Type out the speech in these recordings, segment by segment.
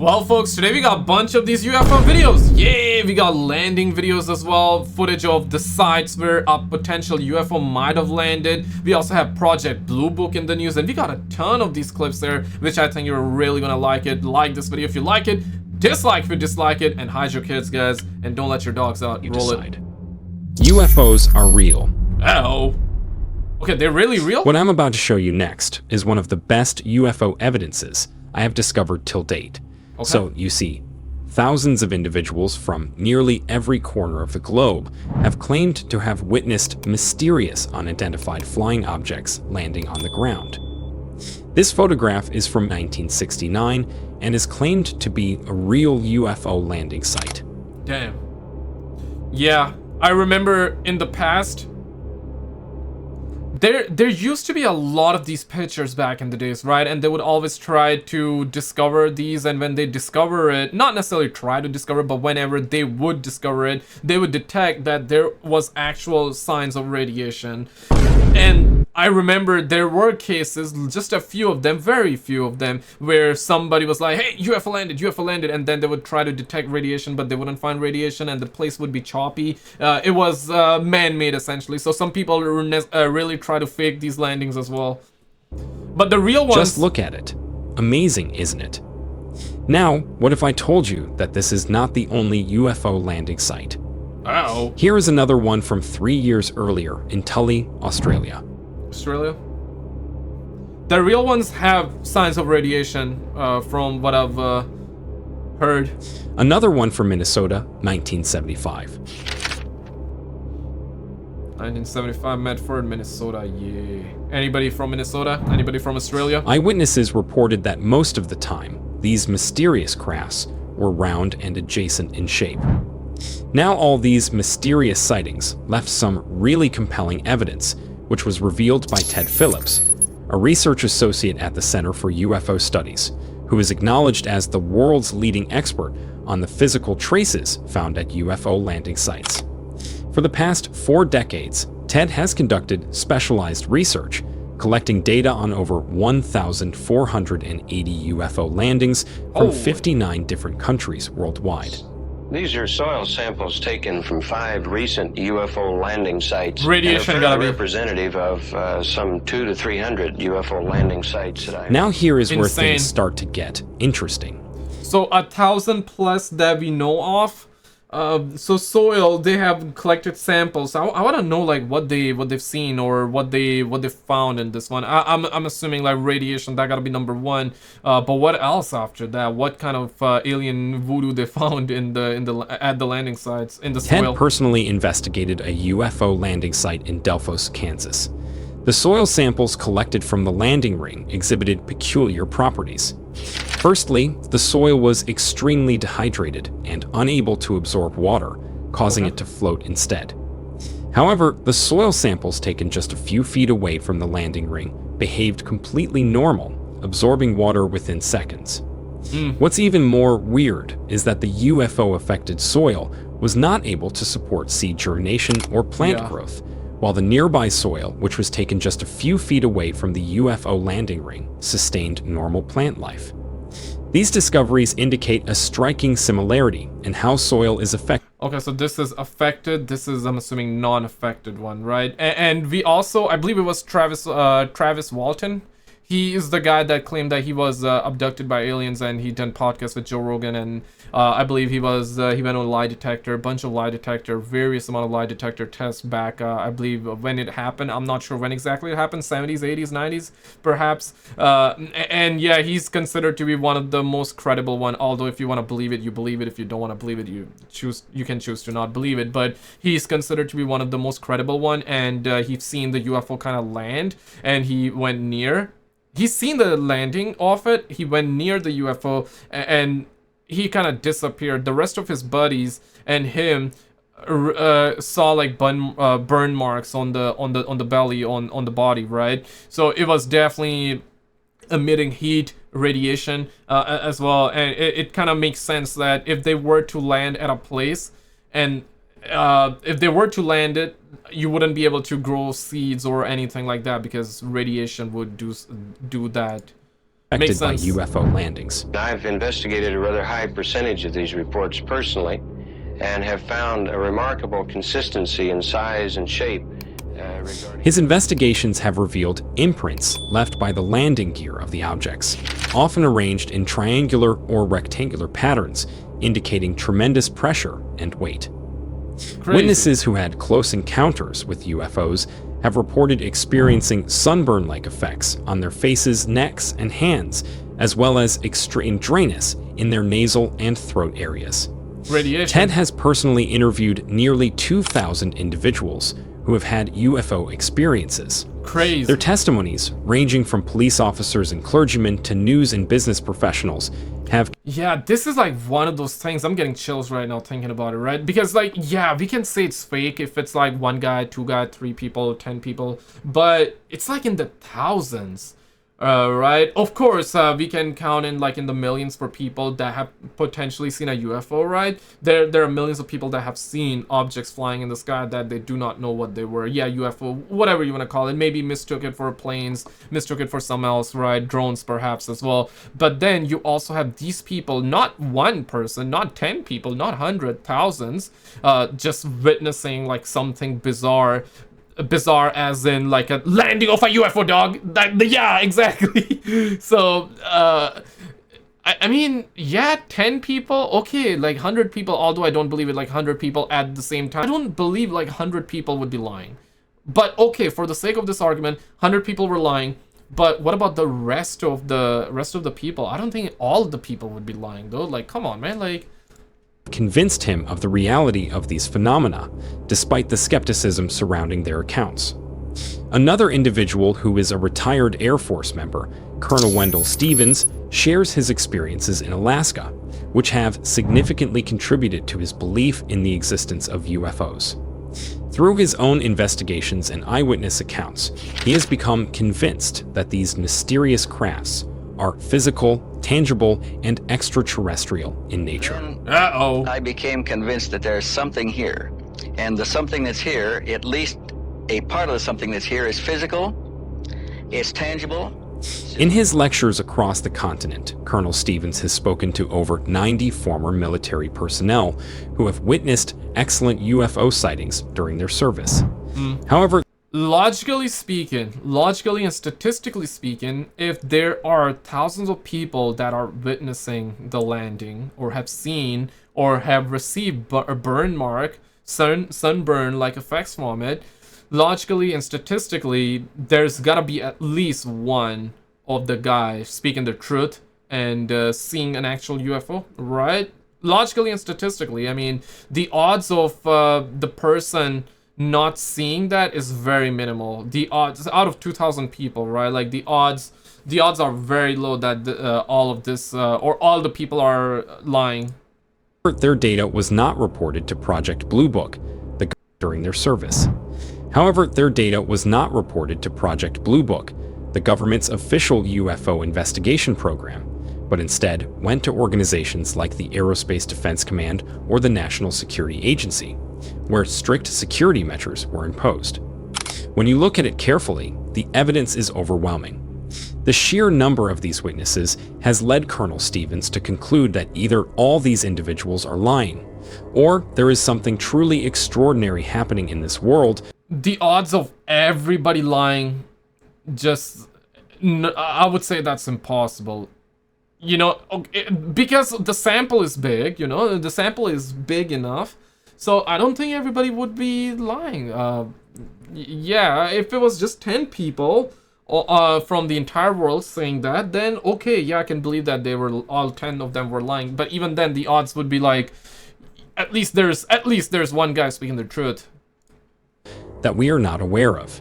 Well, folks, today we got a bunch of these UFO videos. Yay! We got landing videos as well, footage of the sites where a potential UFO might have landed. We also have Project Blue Book in the news, and we got a ton of these clips there, which I think you're really gonna like it. Like this video if you like it, dislike if you dislike it, and hide your kids, guys, and don't let your dogs out. Roll it. UFOs are real. Oh. Okay, they're really real? What I'm about to show you next is one of the best UFO evidences I have discovered till date. Okay. So, you see, thousands of individuals from nearly every corner of the globe have claimed to have witnessed mysterious unidentified flying objects landing on the ground. This photograph is from 1969 and is claimed to be a real UFO landing site. Damn. Yeah, I remember in the past, there used to be a lot of these pictures back in the days, right? And they would always try to discover these, and when they discover it, not necessarily try to discover, but whenever they would discover it, they would detect that there was actual signs of radiation. And I remember there were cases, just a few of them, very few of them, where somebody was like, hey, UFO landed, and then they would try to detect radiation, but they wouldn't find radiation, and the place would be choppy. It was man-made, essentially, so some people really try to fake these landings as well. But the real ones... Just look at it. Amazing, isn't it? Now, what if I told you that this is not the only UFO landing site? Uh-oh. Here is another one from 3 years earlier in Tully, Australia. Australia? The real ones have signs of radiation, from what I've heard. Another one from Minnesota, 1975. 1975, Medford, Minnesota, yeah. Anybody from Minnesota? Anybody from Australia? Eyewitnesses reported that most of the time, these mysterious crafts were round and adjacent in shape. Now all these mysterious sightings left some really compelling evidence, which was revealed by Ted Phillips, a research associate at the Center for UFO Studies, who is acknowledged as the world's leading expert on the physical traces found at UFO landing sites. For the past 4 decades, Ted has conducted specialized research, collecting data on over 1,480 UFO landings from 59 different countries worldwide. These are soil samples taken from 5 recent UFO landing sites. Radiation and gotta be representative of some 200 to 300 UFO landing sites that I... Now here is where Insane. things start to get interesting. So 1,000 plus that we know of. So soil, they have collected samples. I want to know like what they've seen or what they found in this one. I'm assuming like radiation, that gotta be number 1. But what else after that? What kind of alien voodoo they found at the landing sites in the soil? Ted personally investigated a UFO landing site in Delphos, Kansas. The soil samples collected from the landing ring exhibited peculiar properties. Firstly, the soil was extremely dehydrated and unable to absorb water, causing it to float instead. However, the soil samples taken just a few feet away from the landing ring behaved completely normal, absorbing water within seconds. What's even more weird is that the UFO-affected soil was not able to support seed germination or plant growth, while the nearby soil, which was taken just a few feet away from the UFO landing ring, sustained normal plant life. These discoveries indicate a striking similarity in how soil is affected. Okay, so this is affected. This is, I'm assuming, non-affected one, right? And we also, I believe it was Travis Walton. He is the guy that claimed that he was abducted by aliens, and he done podcasts with Joe Rogan, and I believe he went on a lie detector, a bunch of lie detector, various amount of lie detector tests back, I believe, when it happened. I'm not sure when exactly it happened, 70s, 80s, 90s, perhaps. And yeah, he's considered to be one of the most credible one, although if you want to believe it, you believe it. If you don't want to believe it, you can choose to not believe it. But he's considered to be one of the most credible one, and he's seen the UFO kind of land, and he went near. He's seen the landing of it. He went near the UFO and he kind of disappeared. The rest of his buddies and him saw like burn marks on the belly, on the body, right? So it was definitely emitting heat, radiation as well, and it kind of makes sense that if they were to land at a place and if they were to land it, you wouldn't be able to grow seeds or anything like that because radiation would do that. Makes affected by sense. UFO landings. I've investigated a rather high percentage of these reports personally and have found a remarkable consistency in size and shape regarding... His investigations have revealed imprints left by the landing gear of the objects, often arranged in triangular or rectangular patterns, indicating tremendous pressure and weight. Crazy. Witnesses who had close encounters with UFOs have reported experiencing sunburn-like effects on their faces, necks, and hands, as well as extreme dryness in their nasal and throat areas. Radiation. Ted has personally interviewed nearly 2,000 individuals who have had UFO experiences. Crazy. Their testimonies, ranging from police officers and clergymen to news and business professionals, have... Yeah, this is like one of those things. I'm getting chills right now thinking about it, right? Because like, yeah, we can say it's fake if it's like one guy, two guy, 3 people, 10 people, but it's like in the thousands, right? Of course, we can count in like in the millions for people that have potentially seen a UFO, right? There are millions of people that have seen objects flying in the sky that they do not know what they were. Yeah, UFO, whatever you want to call it. Maybe mistook it for planes, mistook it for something else, right? Drones perhaps as well. But then you also have these people, not one person, not 10 people, not 100, thousands, just witnessing like something bizarre as in like a landing of a UFO, dog. Yeah, exactly. So I mean, yeah, 10 people, okay, like 100 people, although I don't believe it, like 100 people at the same time. I don't believe like 100 people would be lying. But okay, for the sake of this argument, 100 people were lying. But what about the rest of the people? I don't think all of the people would be lying though. Like, come on, man, like... convinced him of the reality of these phenomena, despite the skepticism surrounding their accounts. Another individual who is a retired Air Force member, Colonel Wendell Stevens, shares his experiences in Alaska, which have significantly contributed to his belief in the existence of UFOs. Through his own investigations and eyewitness accounts, he has become convinced that these mysterious crafts are physical, tangible, and extraterrestrial in nature. Uh-oh. I became convinced that there's something here. And the something that's here, at least a part of the something that's here, is physical, it's tangible. In his lectures across the continent, Colonel Stevens has spoken to over 90 former military personnel who have witnessed excellent UFO sightings during their service. However, Logically and statistically speaking, if there are thousands of people that are witnessing the landing or have seen or have received a burn mark, sunburn-like effects from it, logically and statistically, there's gotta be at least one of the guys speaking the truth and seeing an actual UFO, right? Logically and statistically, I mean, the odds of the person not seeing that is very minimal. The odds out of 2,000 people, right? Like the odds are very low that all of this or all the people are lying. their data was not reported to Project Blue Book during their service. However, their data was not reported to Project Blue Book, the government's official UFO investigation program, but instead went to organizations like the Aerospace Defense Command or the National Security Agency, where strict security measures were imposed. When you look at it carefully, the evidence is overwhelming. The sheer number of these witnesses has led Colonel Stevens to conclude that either all these individuals are lying, or there is something truly extraordinary happening in this world. The odds of everybody lying, I would say that's impossible. You know, because the sample is big, you know, the sample is big enough. So I don't think everybody would be lying. Yeah, if it was just 10 people from the entire world saying that, then okay, yeah, I can believe that they were all 10 of them were lying. But even then, the odds would be like, at least there's one guy speaking the truth that we are not aware of.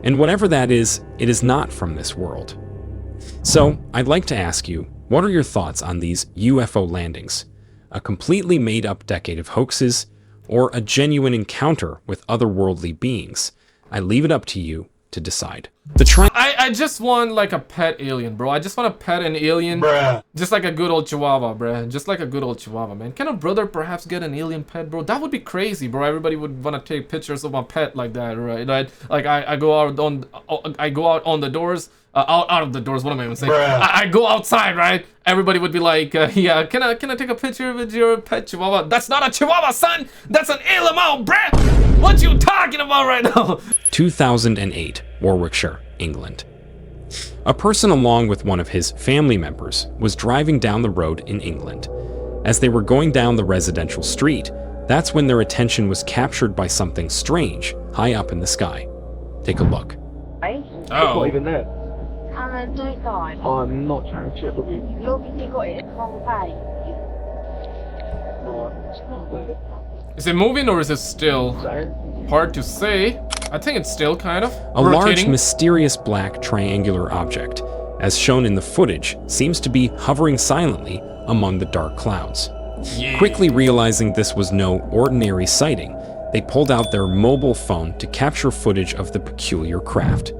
And whatever that is, it is not from this world. So I'd like to ask you, what are your thoughts on these UFO landings? A completely made-up decade of hoaxes, or a genuine encounter with otherworldly beings? I leave it up to you to decide. I just want like a pet alien, bro. I just want to pet an alien. Bruh. Just like a good old chihuahua, bruh. Just like a good old chihuahua, man. Can a brother perhaps get an alien pet, bro? That would be crazy, bro. Everybody would want to take pictures of my pet like that, right? Like I go out on the doors out of the doors. What am I even saying? I go outside, right? Everybody would be like, yeah, can I take a picture with your pet chihuahua? That's not a chihuahua, son. That's an LMO, bruh. What you talking about right now? 2008, Warwickshire, England. A person along with one of his family members was driving down the road in England. As they were going down the residential street, that's when their attention was captured by something strange high up in the sky. Take a look. It's not even there. I'm not trying to chip with you. Is it moving or is it still? Hard to say. I think it's still kind of A large, rotating. mysterious black triangular object, as shown in the footage, seems to be hovering silently among the dark clouds. Yeah. Quickly realizing this was no ordinary sighting, they pulled out their mobile phone to capture footage of the peculiar craft.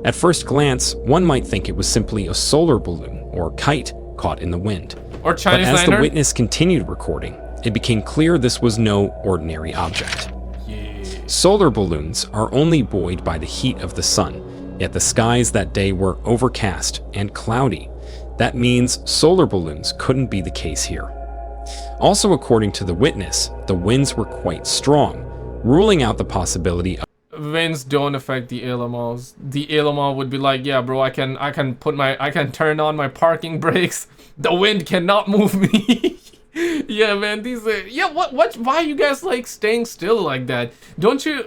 At first glance, one might think it was simply a solar balloon or kite caught in the wind. Or Chinese But as lantern. the witness continued recording, it became clear this was no ordinary object. Solar balloons are only buoyed by the heat of the sun, yet the skies that day were overcast and cloudy. That means solar balloons couldn't be the case here. Also, according to the witness, the winds were quite strong, ruling out the possibility of Winds don't affect the LMOs. The LMO would be like, yeah, bro, I can turn on my parking brakes. The wind cannot move me. Yeah, man, these why are you guys like staying still like that? Don't you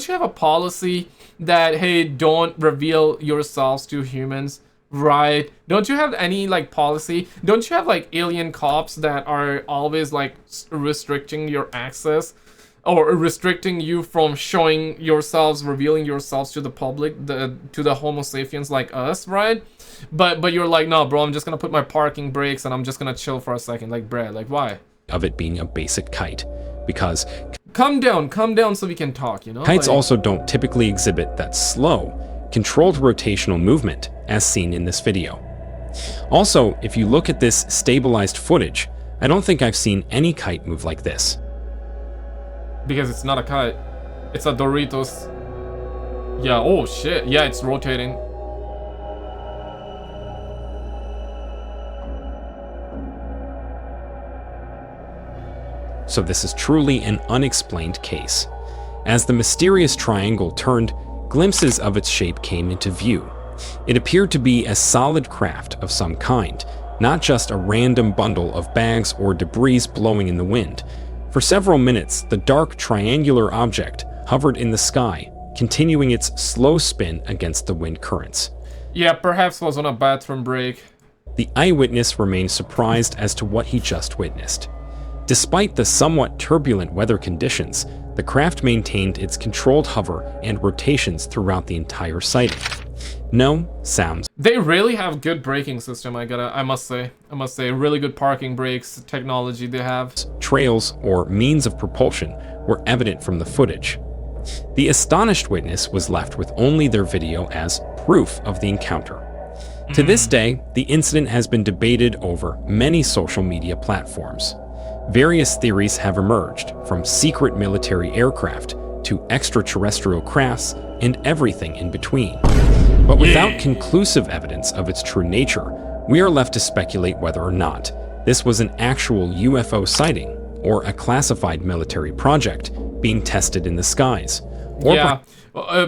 have a policy that, hey, don't reveal yourselves to humans, right? Don't you have any like policy? Don't you have like alien cops that are always like restricting your access or restricting you from showing yourselves, revealing yourselves to the public, to the Homo sapiens like us, right? But you're like, no, bro, I'm just gonna put my parking brakes and I'm just gonna chill for a second. Like, bruh, like, why? of it being a basic kite, because Calm down so we can talk, you know? kites Like, also don't typically exhibit that slow, controlled rotational movement as seen in this video. Also, if you look at this stabilized footage, I don't think I've seen any kite move like this. because it's not a kite. It's a Doritos. Yeah, oh shit. Yeah, it's rotating. So this is truly an unexplained case. As the mysterious triangle turned, glimpses of its shape came into view. It appeared to be a solid craft of some kind, not just a random bundle of bags or debris blowing in the wind. For several minutes, the dark triangular object hovered in the sky, continuing its slow spin against the wind currents. Yeah, perhaps was on a bathroom break. The eyewitness remained surprised as to what he just witnessed. Despite the somewhat turbulent weather conditions, the craft maintained its controlled hover and rotations throughout the entire sighting. No sounds, They really have good braking system, I must say. Really good parking brakes technology they have. trails, or means of propulsion were evident from the footage. The astonished witness was left with only their video as proof of the encounter. To this day, the incident has been debated over many social media platforms. Various theories have emerged, from secret military aircraft to extraterrestrial crafts and everything in between. But without conclusive evidence of its true nature, we are left to speculate whether or not this was an actual UFO sighting or a classified military project being tested in the skies. Or Yeah,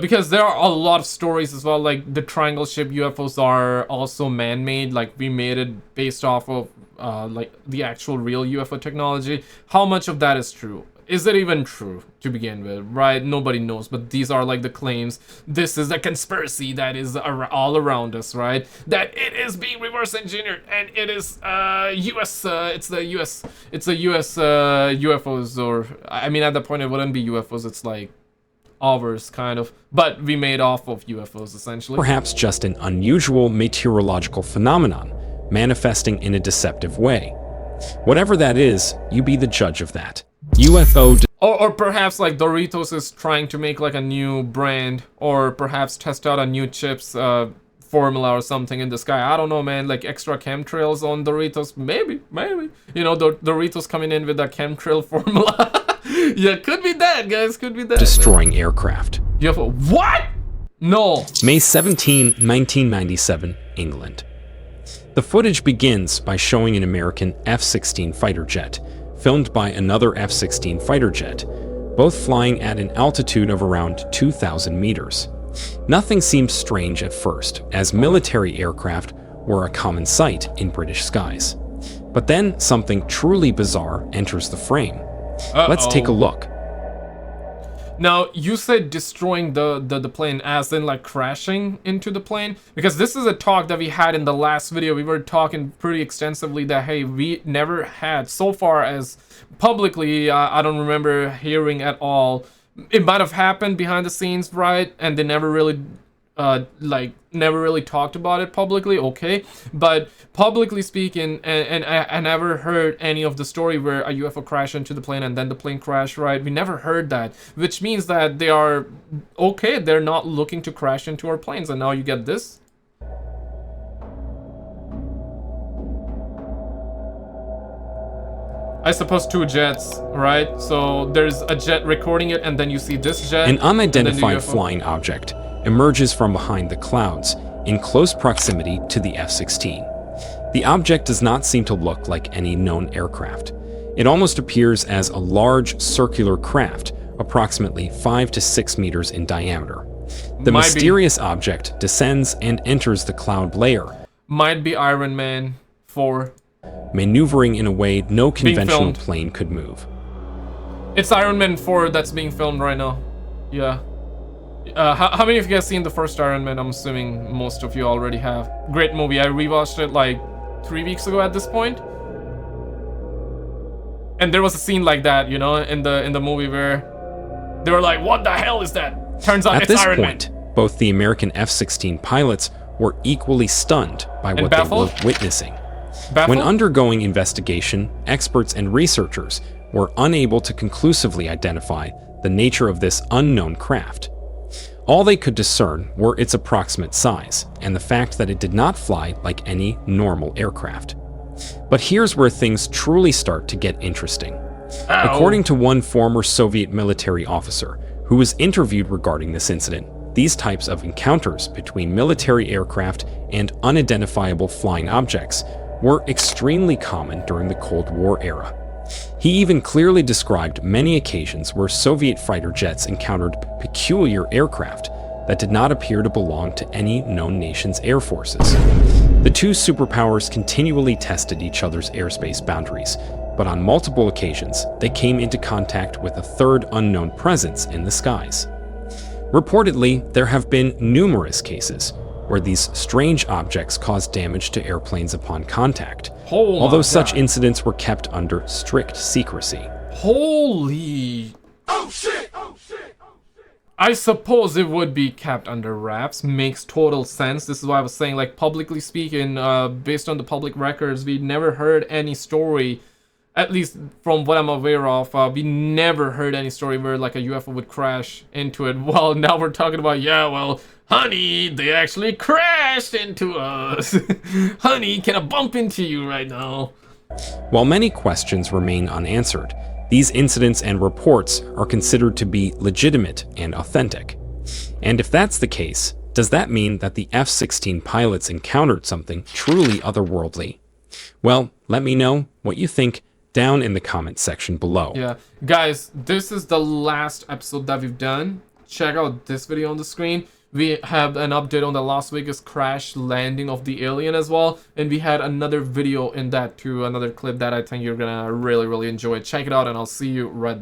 because there are a lot of stories as well, like the triangle ship UFOs are also man-made, like we made it based off of like the actual real UFO technology. How much of that is true? Is it even true to begin with, right? Nobody knows, but these are like the claims. This is a conspiracy that is all around us, right? That it is being reverse engineered and it is it's the US UFOs, or I mean at that point it wouldn't be UFOs, it's like ours kind of, but we made off of UFOs essentially. perhaps just an unusual meteorological phenomenon manifesting in a deceptive way. Whatever that is, you be the judge of that. UFO Or perhaps like Doritos is trying to make like a new brand, or perhaps test out a new chips formula or something in the sky. I don't know, man. Like extra chemtrails on Doritos, maybe. You know, Doritos coming in with a chemtrail formula. Yeah, could be that, guys. Could be that. destroying aircraft. UFO. What? No. May 17, 1997, England. The footage begins by showing an American F-16 fighter jet, filmed by another F-16 fighter jet, both flying at an altitude of around 2,000 meters. Nothing seemed strange at first, as military aircraft were a common sight in British skies. But then something truly bizarre enters the frame. Let's take a look. Now, you said destroying the plane as in like crashing into the plane? Because this is a talk that we had in the last video. We were talking pretty extensively that, hey, we never had, so far as publicly, I don't remember hearing at all. It might have happened behind the scenes, right? And they never really, never really talked about it publicly, okay? But publicly speaking, and I never heard any of the story where a UFO crashed into the plane and then the plane crashed, right? We never heard that, which means that they are, okay, they're not looking to crash into our planes, and now you get this? I suppose 2 jets, right? So there's a jet recording it, and then you see this jet. An unidentified flying object emerges from behind the clouds in close proximity to the F-16. The object does not seem to look like any known aircraft. It almost appears as a large circular craft, approximately 5 to 6 meters in diameter. The mysterious object descends and enters the cloud layer. Might be Iron Man 4. Maneuvering in a way no conventional plane could move. It's Iron Man 4 that's being filmed right now. Yeah. How many of you guys seen the first Iron Man? I'm assuming most of you already have. Great movie. I rewatched it like 3 weeks ago at this point. And there was a scene like that, you know, in the movie where they were like, "What the hell is that?" Turns out it's Iron Man. At this point, both the American F-16 pilots were equally stunned by what they were witnessing. When undergoing investigation, experts and researchers were unable to conclusively identify the nature of this unknown craft. All they could discern were its approximate size and the fact that it did not fly like any normal aircraft. But here's where things truly start to get interesting. According to one former Soviet military officer who was interviewed regarding this incident, these types of encounters between military aircraft and unidentifiable flying objects were extremely common during the Cold War era. He even clearly described many occasions where Soviet fighter jets encountered peculiar aircraft that did not appear to belong to any known nation's air forces. The two superpowers continually tested each other's airspace boundaries, but on multiple occasions, they came into contact with a third unknown presence in the skies. Reportedly, there have been numerous cases where these strange objects caused damage to airplanes upon contact, although such incidents were kept under strict secrecy. Holy... Oh shit! Oh shit! I suppose it would be kept under wraps. Makes total sense. This is why I was saying, like, publicly speaking, based on the public records, we never heard any story, at least from what I'm aware of, we never heard any story where, like, a UFO would crash into it. Well, now we're talking about, yeah, well, honey, they actually crashed into us. Honey, can I bump into you right now? While many questions remain unanswered, these incidents and reports are considered to be legitimate and authentic. And if that's the case, does that mean that the F-16 pilots encountered something truly otherworldly? Well, let me know what you think down in the comment section below. Yeah, guys, this is the last episode that we've done. Check out this video on the screen. We have an update on the Las Vegas crash landing of the alien as well, and we had another video in that too, another clip that I think you're gonna really enjoy. Check it out, and I'll see you right there.